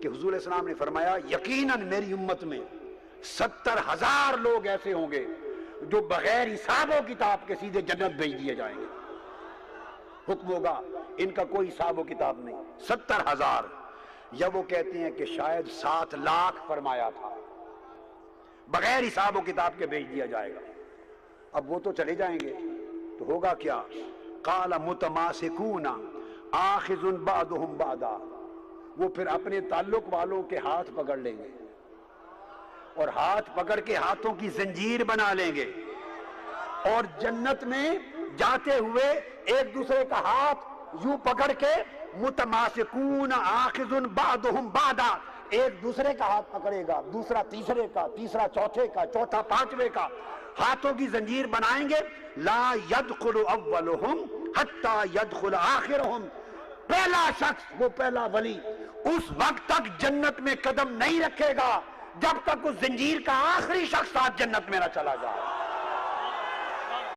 کہ حضور علیہ السلام نے فرمایا یقیناً میری امت میں 70,000 لوگ ایسے ہوں گے جو بغیر حساب و کتاب کے سیدھے جنت بھیج دیے جائیں گے. حکم ہوگا ان کا کوئی حساب و کتاب نہیں. 70,000 یا وہ کہتے ہیں کہ شاید 7 لاکھ فرمایا تھا, بغیر حساب و کتاب کے بھیج دیا جائے گا. اب وہ تو چلے جائیں گے تو ہوگا کیا؟ قال متماسکون آخذ بعضهم بعضا, وہ پھر اپنے تعلق والوں کے ہاتھ پکڑ لیں گے اور ہاتھ پکڑ کے ہاتھوں کی زنجیر بنا لیں گے, اور جنت میں جاتے ہوئے ایک دوسرے کا ہاتھ یوں پکڑ کے متماسکون آخذ بعضهم بعضا, ایک دوسرے کا ہاتھ پکڑے گا, دوسرا تیسرے کا, تیسرا چوتھے کا, چوتھا پانچویں کا, ہاتھوں کی زنجیر بنائیں گے. لا يدخل اولهم حتى يدخل آخرهم, پہلا شخص, وہ پہلا ولی اس وقت تک جنت میں قدم نہیں رکھے گا جب تک اس زنجیر کا آخری شخص ساتھ جنت میں نہ چلا جائے.